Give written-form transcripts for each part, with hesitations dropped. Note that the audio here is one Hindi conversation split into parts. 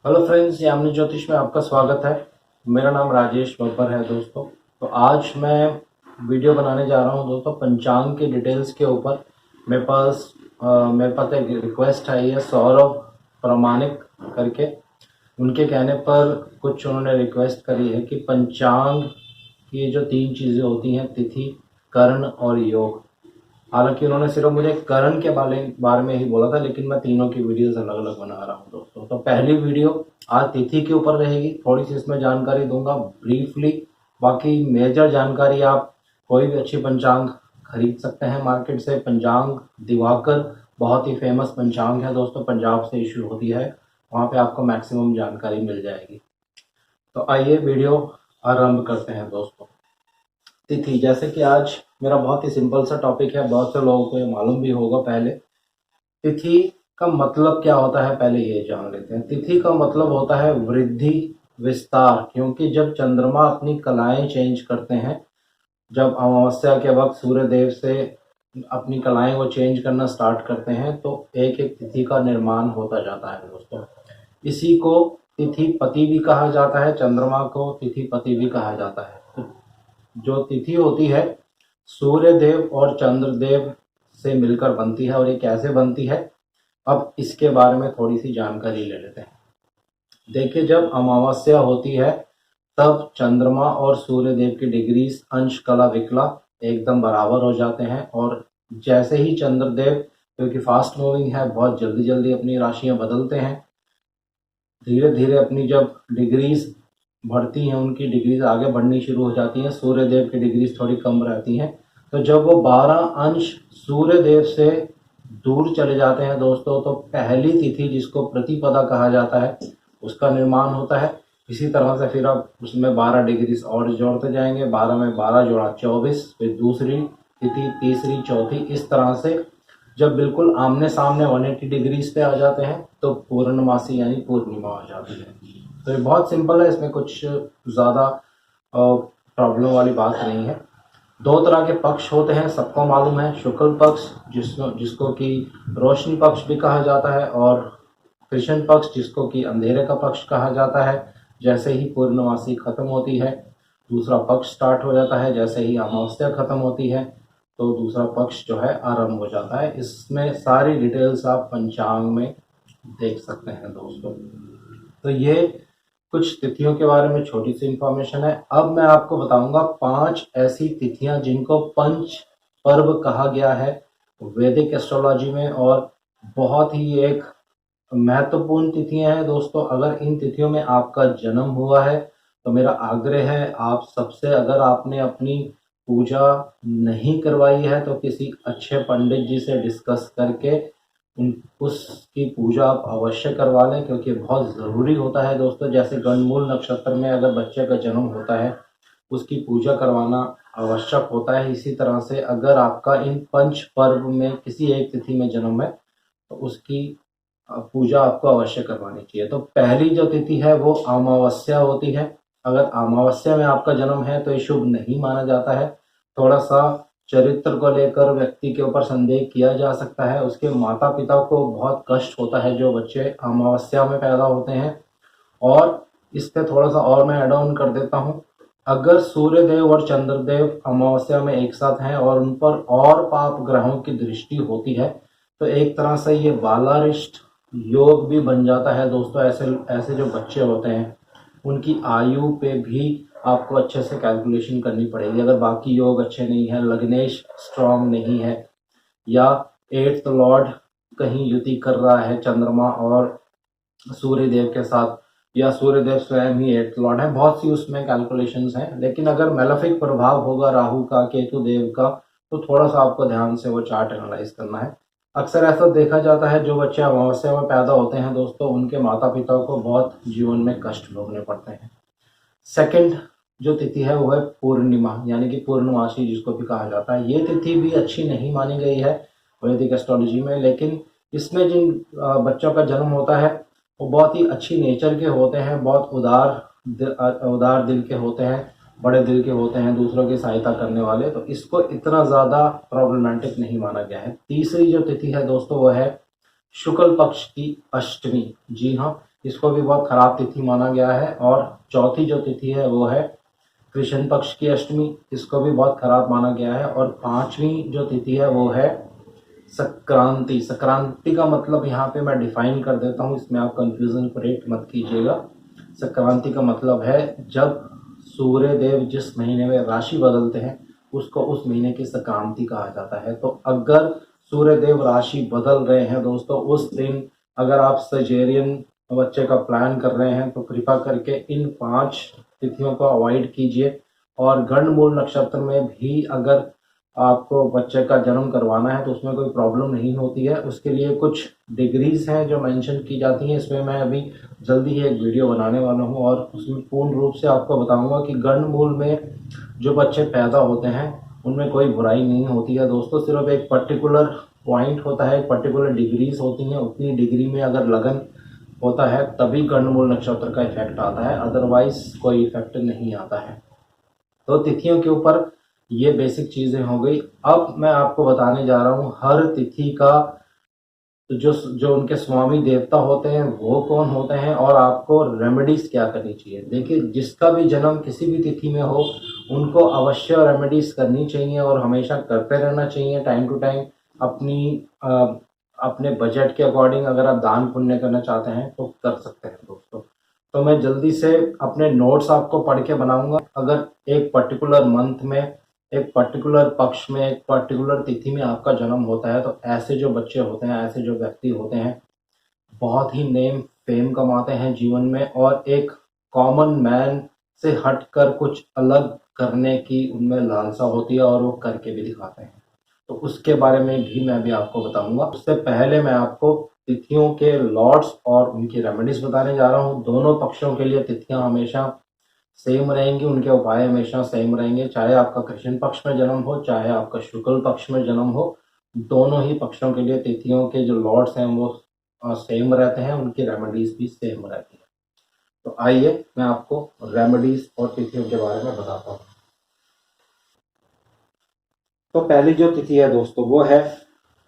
हेलो फ्रेंड्स, यामिनी ज्योतिष में आपका स्वागत है। मेरा नाम राजेश बब्बर है दोस्तों। तो आज मैं वीडियो बनाने जा रहा हूं दोस्तों पंचांग के डिटेल्स के ऊपर। मेरे पास एक रिक्वेस्ट आई है सौरभ प्रामाणिक करके। उनके कहने पर कुछ उन्होंने रिक्वेस्ट करी है कि पंचांग की जो 3 चीज़ें होती हैं, तिथि, करण और योग। हालांकि उन्होंने सिर्फ मुझे करण के बारे में ही बोला था, लेकिन मैं तीनों की वीडियोस अलग अलग बना रहा हूं दोस्तों। तो पहली वीडियो आज तिथि के ऊपर रहेगी। थोड़ी सी इसमें जानकारी दूंगा ब्रीफली। बाकी मेजर जानकारी आप कोई भी अच्छी पंचांग खरीद सकते हैं मार्केट से। पंचांग दिवाकर बहुत ही फेमस पंचांग है दोस्तों, पंजाब से इशू होती है। वहाँ पे आपको मैक्सिमम जानकारी मिल जाएगी। तो आइए वीडियो आरंभ करते हैं दोस्तों। तिथि, जैसे कि आज मेरा बहुत ही सिंपल सा टॉपिक है, बहुत से लोगों को ये मालूम भी होगा। पहले तिथि का मतलब क्या होता है पहले ये जान लेते हैं। तिथि का मतलब होता है वृद्धि, विस्तार। क्योंकि जब चंद्रमा अपनी कलाएं चेंज करते हैं, जब अमावस्या के वक्त सूर्य देव से अपनी कलाएं वो चेंज करना स्टार्ट करते हैं, तो एक एक तिथि का निर्माण होता जाता है दोस्तों। इसी को तिथि पति भी कहा जाता है, चंद्रमा को तिथि पति भी कहा जाता है। तो जो तिथि होती है सूर्य देव और चंद्र देव से मिलकर बनती है। और ये कैसे बनती है, अब इसके बारे में थोड़ी सी जानकारी ले लेते हैं। देखिए, जब अमावस्या होती है तब चंद्रमा और सूर्य देव की डिग्रीज अंश कला विकला एकदम बराबर हो जाते हैं। और जैसे ही चंद्रदेव, क्योंकि फास्ट मूविंग है, बहुत जल्दी जल्दी अपनी राशियां बदलते हैं, धीरे धीरे अपनी जब डिग्रीज बढ़ती हैं, उनकी डिग्रीज आगे बढ़नी शुरू हो जाती हैं। सूर्य देव की डिग्रीज थोड़ी कम रहती हैं। तो जब वो 12 अंश सूर्य देव से दूर चले जाते हैं दोस्तों, तो पहली तिथि जिसको प्रतिपदा कहा जाता है उसका निर्माण होता है। इसी तरह से फिर आप उसमें 12 डिग्रीज और जोड़ते जाएंगे। 12 में 12 जोड़ा 24, फिर दूसरी तिथि, तीसरी, चौथी, इस तरह से जब बिल्कुल आमने सामने 180 डिग्रीज पे आ जाते हैं तो पूर्णमासी यानी पूर्णिमा आ जाती है। तो ये बहुत सिंपल है, इसमें कुछ ज़्यादा प्रॉब्लम वाली बात नहीं है। 2 तरह के पक्ष होते हैं, सबको मालूम है। शुक्ल पक्ष जिसको कि रोशनी पक्ष भी कहा जाता है, और कृष्ण पक्ष जिसको कि अंधेरे का पक्ष कहा जाता है। जैसे ही पूर्णमासी खत्म होती है दूसरा पक्ष स्टार्ट हो जाता है। जैसे ही अमावस्या खत्म होती है तो दूसरा पक्ष जो है आरंभ हो जाता है। इसमें सारी डिटेल्स आप पंचांग में देख सकते हैं दोस्तों। तो ये कुछ तिथियों के बारे में छोटी सी इंफॉर्मेशन है। अब मैं आपको बताऊंगा 5 ऐसी तिथियां जिनको पंच पर्व कहा गया है वैदिक एस्ट्रोलॉजी में, और बहुत ही एक महत्वपूर्ण तिथियां हैं दोस्तों। अगर इन तिथियों में आपका जन्म हुआ है तो मेरा आग्रह है आप सबसे, अगर आपने अपनी पूजा नहीं करवाई है तो किसी अच्छे पंडित जी से डिस्कस करके उसकी पूजा आप अवश्य करवा लें, क्योंकि बहुत ज़रूरी होता है दोस्तों। जैसे गणमूल नक्षत्र में अगर बच्चे का जन्म होता है उसकी पूजा करवाना आवश्यक होता है। इसी तरह से अगर आपका इन पंच पर्व में किसी एक तिथि में जन्म है तो उसकी पूजा आपको अवश्य करवानी चाहिए। तो पहली जो तिथि है वो अमावस्या होती है। अगर अमावस्या में आपका जन्म है तो ये शुभ नहीं माना जाता है। थोड़ा सा चरित्र को लेकर व्यक्ति के ऊपर संदेह किया जा सकता है। उसके माता पिता को बहुत कष्ट होता है जो बच्चे अमावस्या में पैदा होते हैं। और इस पे थोड़ा सा और मैं ऐड ऑन कर देता हूँ। अगर सूर्यदेव और चंद्रदेव अमावस्या में एक साथ हैं और उन पर और पाप ग्रहों की दृष्टि होती है तो एक तरह से ये बालारिष्ट योग भी बन जाता है दोस्तों। ऐसे ऐसे जो बच्चे होते हैं उनकी आयु पे भी आपको अच्छे से कैलकुलेशन करनी पड़ेगी। अगर बाकी योग अच्छे नहीं है, लग्नेश स्ट्रांग नहीं है, या 8th लॉर्ड कहीं युति कर रहा है चंद्रमा और सूर्यदेव के साथ, या सूर्यदेव स्वयं ही 8th लॉर्ड है, बहुत सी उसमें कैलकुलेशंस हैं। लेकिन अगर मेलेफिक प्रभाव होगा राहु का, केतु देव का, तो थोड़ा सा आपको ध्यान से वो चार्ट एनालाइज करना है। अक्सर ऐसा देखा जाता है जो बच्चे अमावस्या में पैदा होते हैं दोस्तों, उनके माता पिता को बहुत जीवन में कष्ट भोगने पड़ते हैं। सेकंड जो तिथि है वो है पूर्णिमा, यानी कि पूर्णमासी जिसको भी कहा जाता है। ये तिथि भी अच्छी नहीं मानी गई है वैदिक एस्ट्रोलॉजी में, लेकिन इसमें जिन बच्चों का जन्म होता है वो बहुत ही अच्छी नेचर के होते हैं, बहुत उदार दिल के होते हैं, बड़े दिल के होते हैं, दूसरों की सहायता करने वाले। तो इसको इतना ज़्यादा प्रॉब्लमेटिक नहीं माना गया है। तीसरी जो तिथि है दोस्तों वो है शुक्ल पक्ष की अष्टमी। जी हाँ, इसको भी बहुत खराब तिथि माना गया है। और चौथी जो तिथि है वो है कृष्ण पक्ष की अष्टमी, इसको भी बहुत खराब माना गया है। और पांचवी जो तिथि है वो है संक्रांति। संक्रांति का मतलब यहाँ पे मैं डिफाइन कर देता हूँ, इसमें आप कंफ्यूजन क्रिएट मत कीजिएगा। संक्रांति का मतलब है जब सूर्य देव जिस महीने में राशि बदलते हैं उसको उस महीने की संक्रांति कहा जाता है। तो अगर सूर्य देव राशि बदल रहे हैं दोस्तों उस दिन अगर आप सजेरियन बच्चे का प्लान कर रहे हैं तो कृपा करके इन 5 तिथियों को अवॉइड कीजिए। और गंडमूल नक्षत्र में भी अगर आपको बच्चे का जन्म करवाना है तो उसमें कोई प्रॉब्लम नहीं होती है। उसके लिए कुछ डिग्रीज हैं जो मेंशन की जाती हैं, इसमें मैं अभी जल्दी ही एक वीडियो बनाने वाला हूं और उसमें पूर्ण रूप से आपको बताऊंगा कि गंडमूल में जो बच्चे पैदा होते हैं उनमें कोई बुराई नहीं होती है दोस्तों। सिर्फ एक पर्टिकुलर पॉइंट होता है, एक पर्टिकुलर डिग्रीज होती हैं, उतनी डिग्री में अगर लगन होता है तभी गंडमूल नक्षत्र का इफेक्ट आता है, अदरवाइज कोई इफेक्ट नहीं आता है। तो तिथियों के ऊपर ये बेसिक चीजें हो गई। अब मैं आपको बताने जा रहा हूँ हर तिथि का जो जो उनके स्वामी देवता होते हैं वो कौन होते हैं और आपको रेमेडीज क्या करनी चाहिए। देखिए, जिसका भी जन्म किसी भी तिथि में हो उनको अवश्य रेमेडीज करनी चाहिए और हमेशा करते रहना चाहिए टाइम टू टाइम। अपने बजट के अकॉर्डिंग अगर आप दान पुण्य करना चाहते हैं तो कर सकते हैं दोस्तों। तो मैं जल्दी से अपने नोट्स आपको पढ़ के बनाऊंगा। अगर एक पर्टिकुलर मंथ में, एक पर्टिकुलर पक्ष में, एक पर्टिकुलर तिथि में आपका जन्म होता है तो ऐसे जो बच्चे होते हैं, ऐसे जो व्यक्ति होते हैं बहुत ही नेम फेम कमाते हैं जीवन में और एक कॉमन मैन से हटकर कुछ अलग करने की उनमें लालसा होती है और वो करके भी दिखाते हैं। तो उसके बारे में भी मैं भी आपको बताऊंगा। उससे पहले मैं आपको तिथियों के लॉर्ड्स और उनकी रेमेडीज बताने जा रहा हूँ। दोनों पक्षों के लिए तिथियां हमेशा सेम रहेंगी, उनके उपाय हमेशा सेम रहेंगे, चाहे आपका कृष्ण पक्ष में जन्म हो चाहे आपका शुक्ल पक्ष में जन्म हो। दोनों ही पक्षों के लिए तिथियों के जो लॉर्ड्स हैं वो सेम रहते हैं, उनकी रेमेडीज भी सेम रहती है। तो आइए मैं आपको रेमेडीज और तिथियों के बारे में बताता हूँ। तो पहली जो तिथि है दोस्तों वो है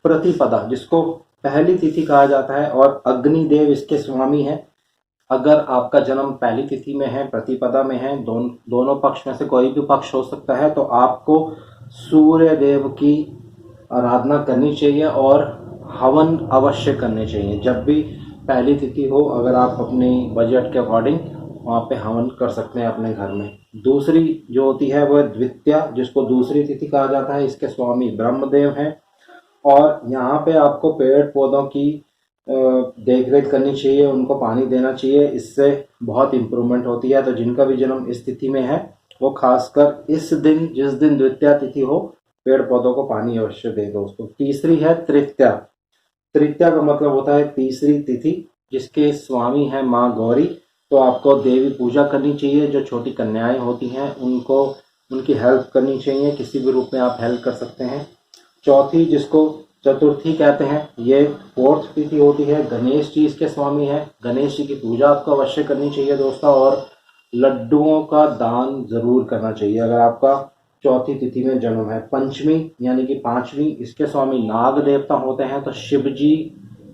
प्रतिपदा, जिसको पहली तिथि कहा जाता है और अग्निदेव इसके स्वामी हैं। अगर आपका जन्म पहली तिथि में है, प्रतिपदा में है, दोनों पक्ष में से कोई भी पक्ष हो सकता है, तो आपको सूर्य देव की आराधना करनी चाहिए और हवन अवश्य करने चाहिए। जब भी पहली तिथि हो अगर आप अपने बजट के अकॉर्डिंग वहाँ पे हवन कर सकते हैं अपने घर में। दूसरी जो होती है वह द्वितीया, जिसको दूसरी तिथि कहा जाता है, इसके स्वामी ब्रह्मदेव हैं। और यहाँ पे आपको पेड़ पौधों की देख रेख करनी चाहिए, उनको पानी देना चाहिए, इससे बहुत इम्प्रूवमेंट होती है। तो जिनका भी जन्म इस तिथि में है वो खासकर इस दिन, जिस दिन द्वितीया तिथि हो, पेड़ पौधों को पानी अवश्य दे दोस्तों। तीसरी है तृतीया। तृतीया का मतलब होता है तीसरी तिथि, जिसके स्वामी है माँ गौरी। तो आपको देवी पूजा करनी चाहिए। जो छोटी कन्याएं होती हैं उनको उनकी हेल्प करनी चाहिए, किसी भी रूप में आप हेल्प कर सकते हैं। चौथी, जिसको चतुर्थी कहते हैं, ये फोर्थ तिथि होती है। गणेश जी इसके स्वामी हैं। गणेश जी की पूजा आपको अवश्य करनी चाहिए दोस्तों और लड्डुओं का दान जरूर करना चाहिए अगर आपका चौथी तिथि में जन्म है। पंचमी यानी कि पांचवी, इसके स्वामी नाग देवता होते हैं। तो शिव जी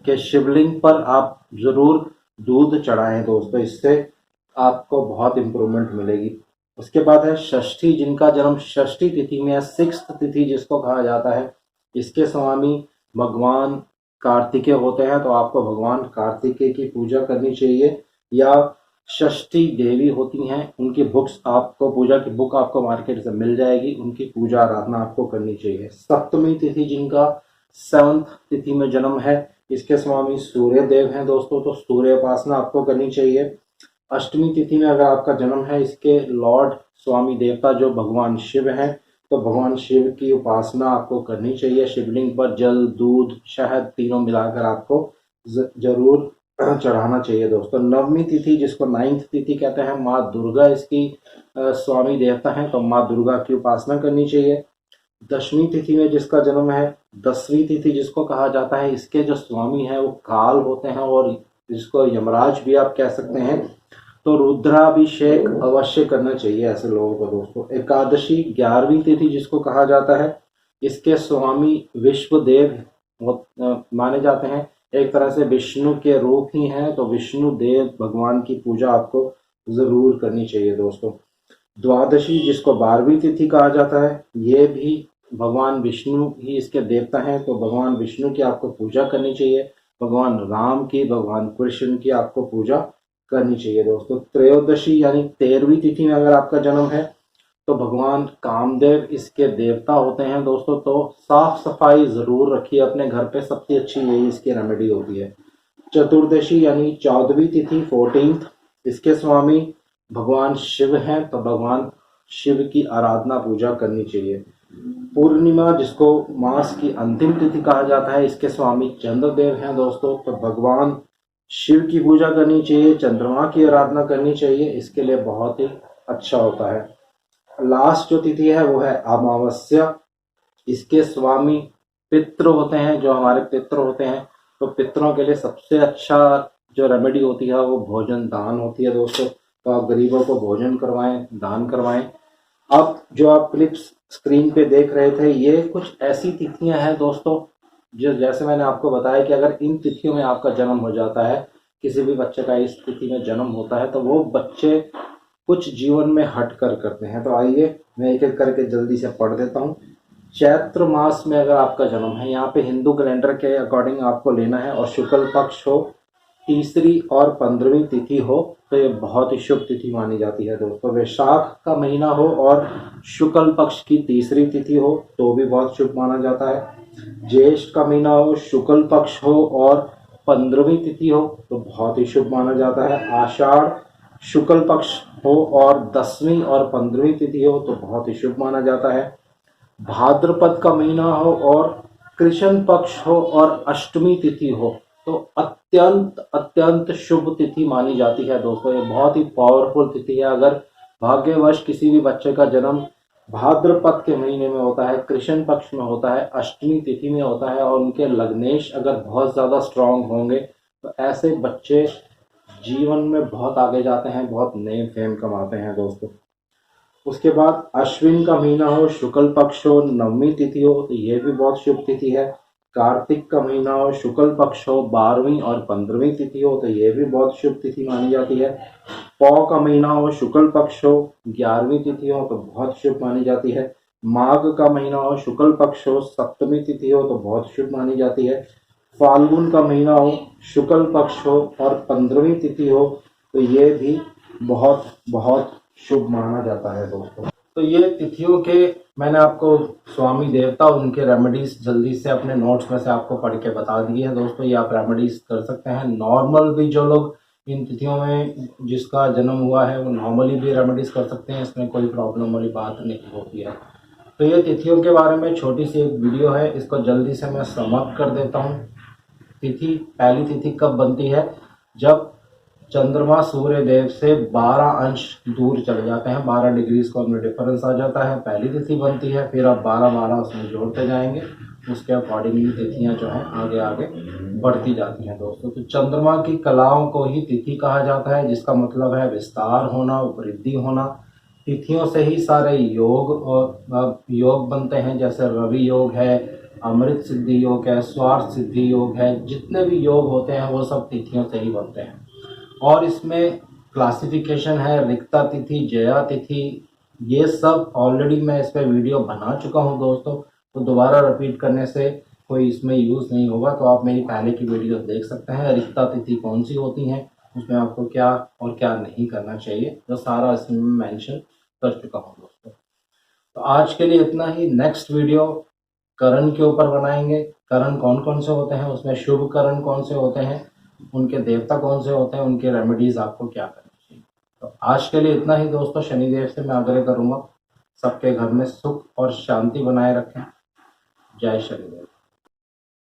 के शिवलिंग पर आप जरूर दूध चढ़ाएं दोस्तों, इससे आपको बहुत इम्प्रूवमेंट मिलेगी। उसके बाद है षष्ठी, जिनका जन्म षष्ठी तिथि में है, सिक्स्थ तिथि जिसको कहा जाता है, इसके स्वामी भगवान कार्तिकेय होते हैं। तो आपको भगवान कार्तिकेय की पूजा करनी चाहिए। या षष्ठी देवी होती हैं, उनकी बुक्स आपको, पूजा की बुक आपको मार्केट से मिल जाएगी, उनकी पूजा आराधना आपको करनी चाहिए। सप्तमी तिथि, जिनका 7th तिथि में जन्म है, इसके स्वामी सूर्य देव हैं दोस्तों। तो सूर्य उपासना आपको करनी चाहिए। अष्टमी तिथि में अगर आपका जन्म है, इसके लॉर्ड स्वामी देवता जो भगवान शिव हैं, तो भगवान शिव की उपासना आपको करनी चाहिए। शिवलिंग पर जल, दूध, शहद तीनों मिलाकर आपको जरूर चढ़ाना चाहिए दोस्तों। नवमी तिथि, जिसको 9th तिथि कहते हैं, माँ दुर्गा इसकी स्वामी देवता हैं, तो माँ दुर्गा की उपासना करनी चाहिए। दशमी तिथि में जिसका जन्म है, 10वीं तिथि जिसको कहा जाता है, इसके जो स्वामी हैं वो काल होते हैं और जिसको यमराज भी आप कह सकते हैं। तो रुद्राभिषेक अवश्य करना चाहिए ऐसे लोगों को दोस्तों। एकादशी 11वीं तिथि जिसको कहा जाता है, इसके स्वामी विश्वदेव माने जाते हैं। एक तरह से विष्णु के रूप ही हैं, तो विष्णु देव भगवान की पूजा आपको ज़रूर करनी चाहिए दोस्तों। द्वादशी जिसको 12वीं तिथि कहा जाता है, ये भी भगवान विष्णु ही इसके देवता हैं, तो भगवान विष्णु की आपको पूजा करनी चाहिए। भगवान राम की, भगवान कृष्ण की आपको पूजा करनी चाहिए दोस्तों। त्रयोदशी यानी 13वीं तिथि में अगर आपका जन्म है तो भगवान कामदेव इसके देवता होते हैं दोस्तों। तो साफ सफाई जरूर रखिए अपने घर पे, सबसे अच्छी यही इसकी रेमेडी होती है। चतुर्दशी यानी 14वीं तिथि 14th, इसके स्वामी भगवान शिव हैं, तो भगवान शिव की आराधना पूजा करनी चाहिए। पूर्णिमा जिसको मास की अंतिम तिथि कहा जाता है, इसके स्वामी चंद्रदेव हैं दोस्तों, तो भगवान शिव की पूजा करनी चाहिए, चंद्रमा की आराधना करनी चाहिए, इसके लिए बहुत ही अच्छा होता है। लास्ट जो तिथि है वो है अमावस्या, इसके स्वामी पितृ होते हैं, जो हमारे पितृ होते हैं, तो पितरों के लिए सबसे अच्छा जो रेमेडी होती है वो भोजन दान होती है दोस्तों। तो आप गरीबों को भोजन करवाएं, दान करवाएं। अब जो आप क्लिप्स स्क्रीन पे देख रहे थे, ये कुछ ऐसी तिथियां हैं दोस्तों, जो जैसे मैंने आपको बताया कि अगर इन तिथियों में आपका जन्म हो जाता है, किसी भी बच्चे का इस तिथि में जन्म होता है, तो वो बच्चे कुछ जीवन में हटकर करते हैं। तो आइए मैं एक एक करके जल्दी से पढ़ देता हूँ। चैत्र मास में अगर आपका जन्म है, यहाँ पे हिंदू कैलेंडर के अकॉर्डिंग आपको लेना है, और शुक्ल पक्ष हो, तीसरी और 15वीं तिथि हो, तो ये बहुत ही शुभ तिथि मानी जाती है दोस्तों। वैशाख का महीना हो और शुक्ल पक्ष की तीसरी तिथि हो तो भी बहुत शुभ माना जाता है। ज्येष्ठ का महीना हो, शुक्ल पक्ष हो और 15वीं तिथि हो तो बहुत ही शुभ माना जाता है। आषाढ़ शुक्ल पक्ष हो और 10वीं और 15वीं तिथि हो तो बहुत ही शुभ माना जाता है। भाद्रपद का महीना हो और कृष्ण पक्ष हो और अष्टमी तिथि हो तो अत्यंत अत्यंत शुभ तिथि मानी जाती है दोस्तों। ये बहुत ही पावरफुल तिथि है। अगर भाग्यवश किसी भी बच्चे का जन्म भाद्रपद के महीने में होता है, कृष्ण पक्ष में होता है, अष्टमी तिथि में होता है, और उनके लग्नेश अगर बहुत ज़्यादा स्ट्रांग होंगे, तो ऐसे बच्चे जीवन में बहुत आगे जाते हैं, बहुत नेम फेम कमाते हैं दोस्तों। उसके बाद अश्विन का महीना हो, शुक्ल पक्ष हो, 9वीं तिथि हो तो ये भी बहुत शुभ तिथि है। कार्तिक का महीना हो, शुक्ल पक्ष हो, 12वीं और 15वीं तिथि हो तो ये भी बहुत शुभ तिथि मानी जाती है। पौ का महीना हो, शुक्ल पक्ष हो, 11वीं तिथि हो तो बहुत शुभ मानी जाती है। माघ का महीना हो, शुक्ल पक्ष हो, 7वीं तिथि हो तो बहुत शुभ मानी जाती है। फाल्गुन का महीना हो, शुक्ल पक्ष हो और 15वीं तिथि हो तो ये भी बहुत बहुत शुभ माना जाता है दोस्तों। तो ये तिथियों के मैंने आपको स्वामी देवता उनके रेमेडीज जल्दी से अपने नोट्स में से आपको पढ़ के बता दिए हैं दोस्तों। ये आप रेमेडीज कर सकते हैं। नॉर्मल भी जो लोग इन तिथियों में जिसका जन्म हुआ है वो नॉर्मली भी रेमेडीज कर सकते हैं, इसमें कोई प्रॉब्लम वाली बात नहीं होती है। तो ये तिथियों के बारे में छोटी सी एक वीडियो है, इसको जल्दी से मैं समाप्त कर देता हूँ। तिथि, पहली तिथि कब बनती है? जब चंद्रमा सूर्य देव से 12 अंश दूर चले जाते हैं, 12 डिग्रीज का उनमें डिफरेंस आ जाता है, पहली तिथि बनती है। फिर आप 12-12 उसमें जोड़ते जाएंगे, उसके अकॉर्डिंगली तिथियां जो हैं आगे आगे बढ़ती जाती हैं दोस्तों। तो चंद्रमा की कलाओं को ही तिथि कहा जाता है, जिसका मतलब है विस्तार होना, वृद्धि होना। तिथियों से ही सारे योग और योग बनते हैं, जैसे रवि योग है, अमृत सिद्धि योग है, स्वार्थ सिद्धि योग है। जितने भी योग होते हैं वो सब तिथियों से ही बनते हैं। और इसमें क्लासिफिकेशन है, रिक्ता तिथि, जया तिथि, ये सब ऑलरेडी मैं इस पर वीडियो बना चुका हूं दोस्तों, तो दोबारा रिपीट करने से कोई इसमें यूज़ नहीं होगा। तो आप मेरी पहले की वीडियो देख सकते हैं। रिक्ता तिथि कौन सी होती हैं, उसमें आपको क्या और क्या नहीं करना चाहिए, तो सारा इसमें मेंशन कर चुका हूँ दोस्तों। तो आज के लिए इतना ही। नेक्स्ट वीडियो करण के ऊपर बनाएंगे। करण कौन कौन से होते हैं, उसमें शुभ करण कौन से होते हैं, उनके देवता कौन से होते हैं, उनके रेमेडीज आपको क्या करनी चाहिए। तो आज के लिए इतना ही दोस्तों। शनिदेव से मैं आग्रह करूंगा सबके घर में सुख और शांति बनाए रखें। जय शनिदेव।